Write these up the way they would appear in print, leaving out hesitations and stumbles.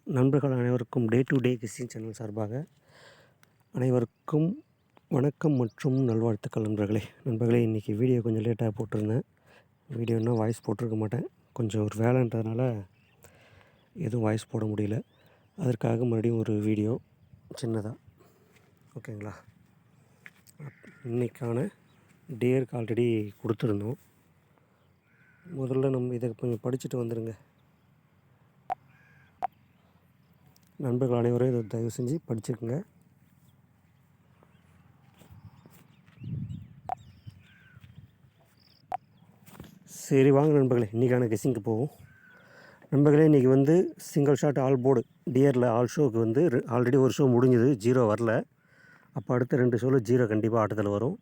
நண்பர்கள் அனைவருக்கும் day to day Christian channel சார்பாக அனைவருக்கும் வணக்கம் மற்றும் நல்வாழ்த்துக்கள் நண்பர்களே இன்றைக்கி வீடியோ கொஞ்சம் லேட்டாக போட்டிருந்தேன். வீடியோன்னா வாய்ஸ் போட்டிருக்க மாட்டேன். கொஞ்சம் ஒரு வேலைன்றதுனால எதுவும் வாய்ஸ் போட முடியல. அதற்காக மறுபடியும் ஒரு வீடியோ சின்னதாக, ஓகேங்களா. இன்றைக்கான டேருக்கு ஆல்ரெடி கொடுத்துருந்தோம். முதல்ல நம்ம இதை கொஞ்சம் படிச்சுட்டு வந்துடுங்க. நண்பர்கள் அனைவரும் இதை தயவு செஞ்சு படிச்சுக்குங்க. சரி வாங்க நண்பர்களே, இன்றைக்கான கெஸ்ஸிங்க்கு போவோம். நண்பர்களே, இன்றைக்கி சிங்கிள் ஷாட் ஆல் போர்டு டியரில் ஆல் ஷோவுக்கு ஆல்ரெடி ஒரு ஷோ முடிஞ்சுது, 0 வரல. அப்போ அடுத்த 2 ஷோவில் 0 கண்டிப்பாக ஆட்டத்தில் வரும்.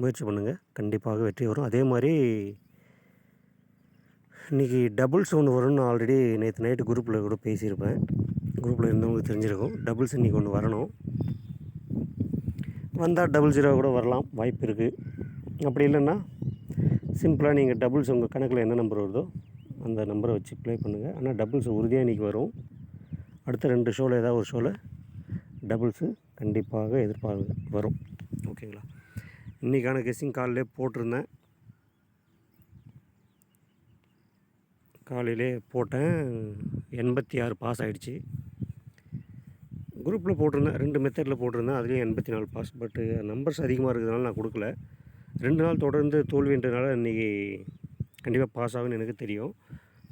முயற்சி பண்ணுங்கள், கண்டிப்பாக வெற்றி வரும். அதே மாதிரி இன்றைக்கி டபுள்ஸ் ஒன்று வரும்னு ஆல்ரெடி நேற்று நைட்டு குரூப்பில் கூட பேசியிருப்பேன். குரூப்பில் இருந்தவங்களுக்கு தெரிஞ்சிருக்கும். டபுள்ஸ் இன்றைக்கி ஒன்று வரணும். வந்தால் 00 கூட வரலாம், வாய்ப்பு இருக்குது. அப்படி இல்லைன்னா சிம்பிளாக நீங்கள் டபுள்ஸ் உங்கள் கணக்கில் என்ன நம்பர் வருதோ அந்த நம்பரை வச்சு ப்ளே பண்ணுங்கள். ஆனால் டபுள்ஸ் உறுதியாக இன்றைக்கி வரும். அடுத்த 2 ஷோவில் ஏதாவது ஒரு ஷோவில் டபுள்ஸு கண்டிப்பாக வரும். ஓகேங்களா. இன்றைக்கான கெஸ்ஸிங் காலையிலே போட்டிருந்தேன். காலையிலே போட்டேன். 86 பாஸ் ஆகிடுச்சு. குரூப்பில் போட்டிருந்தேன், 2 மெத்தடில் போட்டிருந்தேன். அதுலேயும் 84 பாஸ். பட்டு நம்பர்ஸ் அதிகமாக இருக்கிறதுனால நான் கொடுக்கல. 2 நாள் தொடர்ந்து தோல்வின்றதுனால இன்றைக்கி கண்டிப்பாக பாஸ் ஆகுன்னு எனக்கு தெரியும்.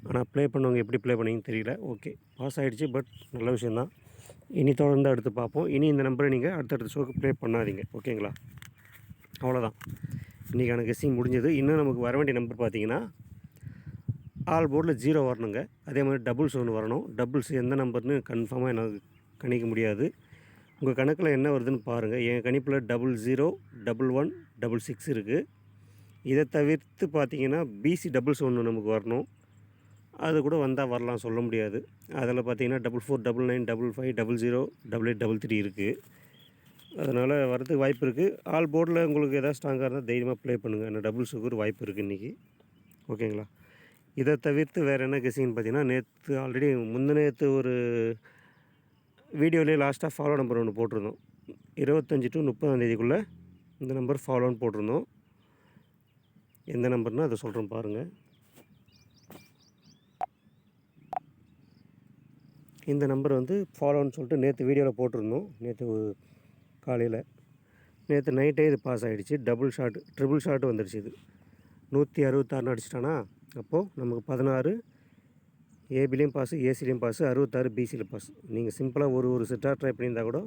ஆனால் ப்ளே பண்ணவங்க எப்படி ப்ளே பண்ணிங்கன்னு தெரியல. ஓகே, பாஸ் ஆகிடுச்சு. பட் நல்ல விஷயந்தான். இனி தொடர்ந்து அடுத்து பார்ப்போம். இனி இந்த நம்பரை நீங்கள் அடுத்தடுத்த ஷோக்கு ப்ளே பண்ணாதீங்க, ஓகேங்களா. அவ்வளோதான், இன்றைக்கான கெஸ்ஸிங் முடிஞ்சது. இன்னும் நமக்கு வர வேண்டிய நம்பர் பார்த்தீங்கன்னா ஆல் போர்டில் 0 வரணுங்க. அதே மாதிரி டபுள்ஸ் ஒன்று வரணும். டபுள்ஸ் எந்த நம்பர்னு கன்ஃபார்மாக எனக்கு கணிக்க முடியாது. உங்கள் கணக்கில் என்ன வருதுன்னு பாருங்கள். என் கணிப்பில் 00, 11, 66 இருக்குது. இதை தவிர்த்து பார்த்தீங்கன்னா பிசி டபுள்ஸ் ஒன்று நமக்கு வரணும். அது கூட வந்தால் வரலாம், சொல்ல முடியாது. அதில் பார்த்தீங்கன்னா 44, 99, 55, 00, 88, 33 இருக்குது. அதனால் வரதுக்கு வாய்ப்பு இருக்குது. ஆல் போர்டில் உங்களுக்கு எதாவது ஸ்ட்ராங்காக இருந்தால் தைரியமாக ப்ளே பண்ணுங்கள். ஆனால் டபுள்ஸுக்கு ஒரு வாய்ப்பு இருக்குது இன்றைக்கி, ஓகேங்களா. இதை தவிர்த்து வேறு என்ன கெஸ்ஸிங்னு பார்த்தீங்கன்னா, நேற்று ஆல்ரெடி முந்தினேற்று ஒரு வீடியோலேயே லாஸ்ட்டாக ஃபாலோ நம்பர் ஒன்று போட்டிருந்தோம். 25 to 30 இந்த நம்பர் ஃபாலோன்னு போட்டிருந்தோம். எந்த நம்பர்னால் அதை சொல்கிறேன் பாருங்கள். இந்த நம்பர் ஃபாலோன்னு சொல்லிட்டு நேற்று வீடியோவில் போட்டிருந்தோம். நேற்று காலையில், நேற்று நைட்டே இது பாஸ் ஆகிடுச்சு. ட்ரிபிள் ஷாட் வந்துடுச்சு. இது 166 அடிச்சிட்டானா. அப்போது நமக்கு 16 ஏபிலையும் பாஸு, ஏசிலையும் பாஸு, 66 பிசியில் பாஸ். நீங்கள் சிம்பிளாக ஒரு செட்டாக ட்ரை பண்ணியிருந்தால் கூட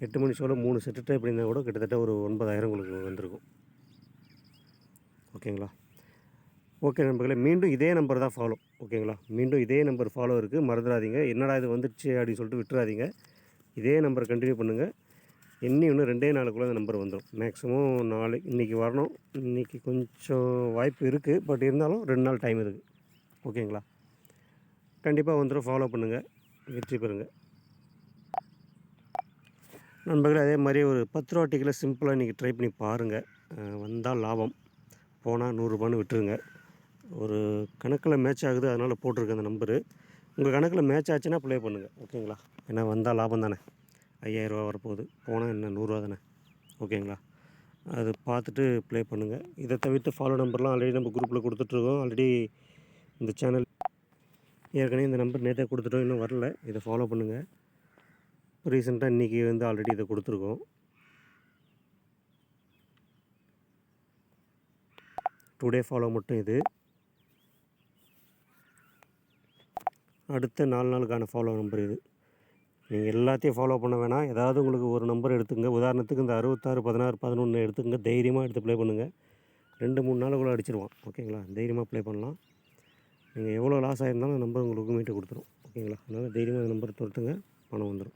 8 மணி ஷோவில் 3 செட்டு ட்ரை பண்ணியிருந்தால் கூட கிட்டத்தட்ட ஒரு 9000 உங்களுக்கு வந்திருக்கும், ஓகேங்களா. ஓகே நண்பர்களே, மீண்டும் இதே நம்பர் தான் ஃபாலோ, ஓகேங்களா. மீண்டும் இதே நம்பர் ஃபாலோ இருக்குது, மறந்துடாதீங்க. என்னடா இது வந்துடுச்சு அப்படின்னு சொல்லிட்டு விட்டுறாதீங்க. இதே நம்பர் கண்டினியூ பண்ணுங்கள். இன்னும் 2 நாளுக்குள்ளே அந்த நம்பர் வந்துடும். மேக்ஸிமம் இன்றைக்கி வரணும். இன்றைக்கி கொஞ்சம் வாய்ப்பு இருக்குது. பட் இருந்தாலும் 2 நாள் டைம் இருக்குது, ஓகேங்களா. கண்டிப்பாக வந்துடும். ஃபாலோ பண்ணுங்கள், வெற்றி பெறுங்கள் நண்பர்களே. அதே மாதிரி ஒரு 10 ரூபா டிக்கெட்டில் சிம்பிளாக இன்றைக்கி ட்ரை பண்ணி பாருங்கள். வந்தால் லாபம், போனால் 100 ரூபான்னு விட்டுருங்க. ஒரு கணக்கில் மேட்ச் ஆகுது, அதனால் போட்டிருக்கேன் அந்த நம்பரு. உங்கள் கணக்கில் மேட்ச் ஆச்சுன்னா ப்ளே பண்ணுங்கள், ஓகேங்களா. ஏன்னா வந்தால் லாபம் தானே. 5000 ரூபா வரப்போகுது, போனால் என்ன 100 ரூபா தானே, ஓகேங்களா. அது பார்த்துட்டு ப்ளே பண்ணுங்கள். இதை தவிர்த்து ஃபாலோ நம்பர்லாம் ஆல்ரெடி நம்ம குரூப்பில் கொடுத்துட்ருக்கோம். ஆல்ரெடி இந்த சேனல் ஏற்கனவே இந்த நம்பர் நேற்றே கொடுத்துட்டோம், இன்னும் வரல. இதை ஃபாலோ பண்ணுங்கள். ரீசெண்டாக இன்றைக்கி ஆல்ரெடி இதை கொடுத்துருக்கோம். டுடே ஃபாலோ மட்டும் இது. அடுத்த 4 நாளுக்கான ஃபாலோ நம்பர் இது. நீங்கள் எல்லாத்தையும் ஃபாலோ பண்ண வேணாம். ஏதாவது உங்களுக்கு ஒரு நம்பர் எடுத்துங்க. உதாரணத்துக்கு இந்த 66, 16, 11 எடுத்துங்க. தைரியமாக எடுத்து ப்ளே பண்ணுங்கள். 2-3 நாளுக்குள்ளே அடிச்சிருவான், ஓகேங்களா. தைரியமாக ப்ளே பண்ணலாம். நீங்கள் எவ்வளோ லாஸ் ஆகிருந்தாலும் அந்த நம்பர் உங்களுக்கு மீட்டு கொடுத்துரும், ஓகேங்களா. அதனால் தைரியமாக அந்த நம்பர் தொடுத்துங்க, பணம் வந்துடும்.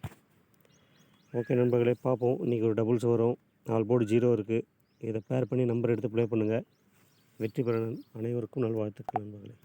ஓகே நண்பர்களே, பார்ப்போம். இன்றைக்கி ஒரு டபுள்ஸ் வரும். ஆல் போர்டு 0 இருக்குது. இதை பேர் பண்ணி நம்பர் எடுத்து ப்ளே பண்ணுங்கள். வெற்றி பெற அனைவருக்கும் நல்வாழ்த்துக்கள் நண்பர்களே.